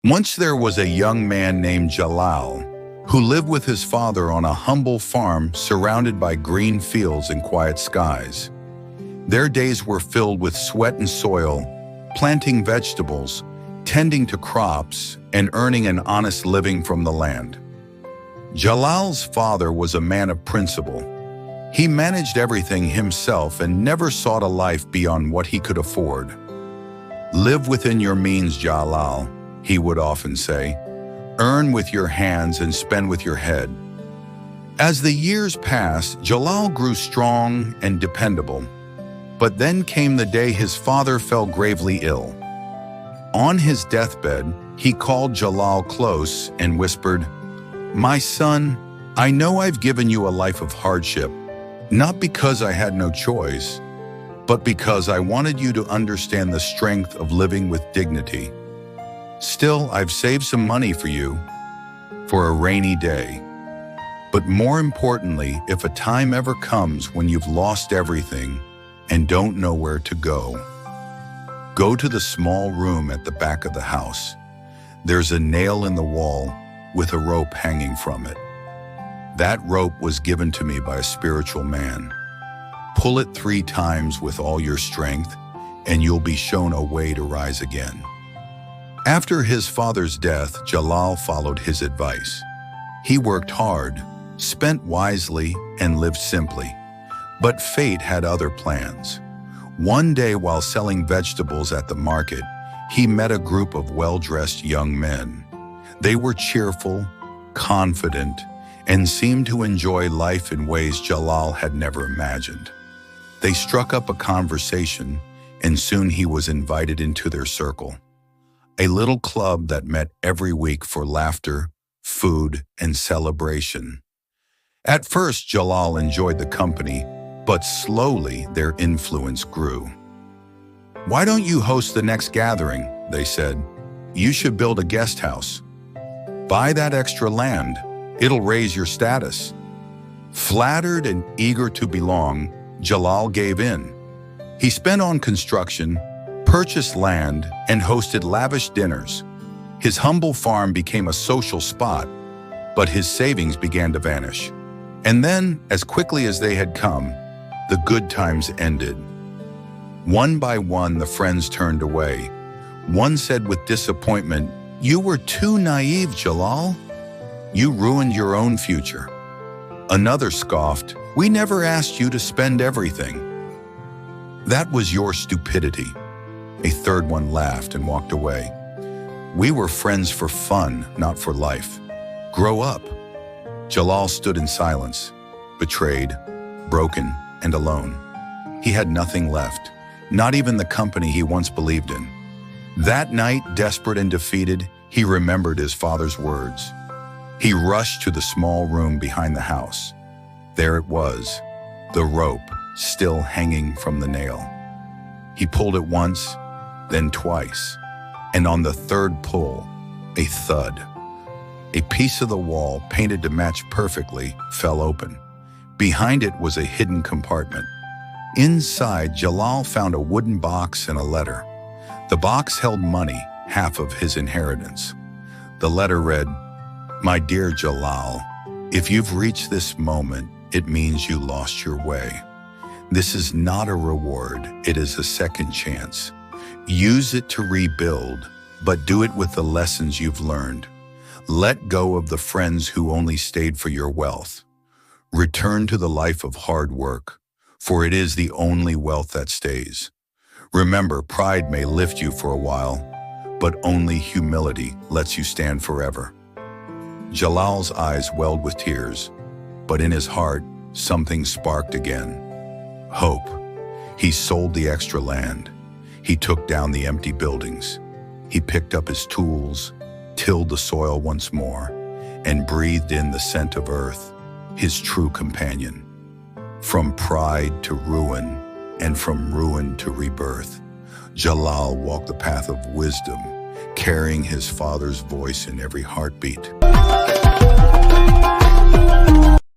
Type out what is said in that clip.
Once there was a young man named Jalal who lived with his father on a humble farm surrounded by green fields and quiet skies. Their days were filled with sweat and soil, planting vegetables, tending to crops, and earning an honest living from the land. Jalal's father was a man of principle. He managed everything himself and never sought a life beyond what he could afford. "Live within your means, Jalal," he would often say. "Earn with your hands and spend with your head." As the years passed, Jalal grew strong and dependable. But then came the day his father fell gravely ill. On his deathbed, he called Jalal close and whispered, "My son, I know I've given you a life of hardship, not because I had no choice, but because I wanted you to understand the strength of living with dignity. Still, I've saved some money for you, for a rainy day. But more importantly, if a time ever comes when you've lost everything and don't know where to go to the small room at the back of the house. There's a nail in the wall with a rope hanging from it. That rope was given to me by a spiritual man. Pull it 3 times with all your strength, and you'll be shown a way to rise again." After his father's death, Jalal followed his advice. He worked hard, spent wisely, and lived simply. But fate had other plans. One day, while selling vegetables at the market, he met a group of well-dressed young men. They were cheerful, confident, and seemed to enjoy life in ways Jalal had never imagined. They struck up a conversation, and soon he was invited into their circle. A little club that met every week for laughter, food, and celebration. At first, Jalal enjoyed the company, but slowly their influence grew. "Why don't you host the next gathering?" they said. "You should build a guest house. Buy that extra land. It'll raise your status." Flattered and eager to belong, Jalal gave in. He spent on construction, purchased land, and hosted lavish dinners. His humble farm became a social spot, but his savings began to vanish. And then, as quickly as they had come, the good times ended. One by one, the friends turned away. One said with disappointment, "You were too naive, Jalal. You ruined your own future." Another scoffed, "We never asked you to spend everything." "That was your stupidity." A third one laughed and walked away. "We were friends for fun, not for life. Grow up." Jalal stood in silence, betrayed, broken, and alone. He had nothing left, not even the company he once believed in. That night, desperate and defeated, he remembered his father's words. He rushed to the small room behind the house. There it was, the rope still hanging from the nail. He pulled it once, then twice, and on the third pull, a thud. A piece of the wall, painted to match perfectly, fell open. Behind it was a hidden compartment. Inside, Jalal found a wooden box and a letter. The box held money, half of his inheritance. The letter read, "My dear Jalal, if you've reached this moment, it means you lost your way. This is not a reward, it is a second chance. Use it to rebuild, but do it with the lessons you've learned. Let go of the friends who only stayed for your wealth. Return to the life of hard work, for it is the only wealth that stays. Remember, pride may lift you for a while, but only humility lets you stand forever." Jalal's eyes welled with tears, but in his heart, something sparked again. Hope. He sold the extra land. He took down the empty buildings. He picked up his tools, tilled the soil once more, and breathed in the scent of earth, his true companion. From pride to ruin, and from ruin to rebirth, Jalal walked the path of wisdom, carrying his father's voice in every heartbeat.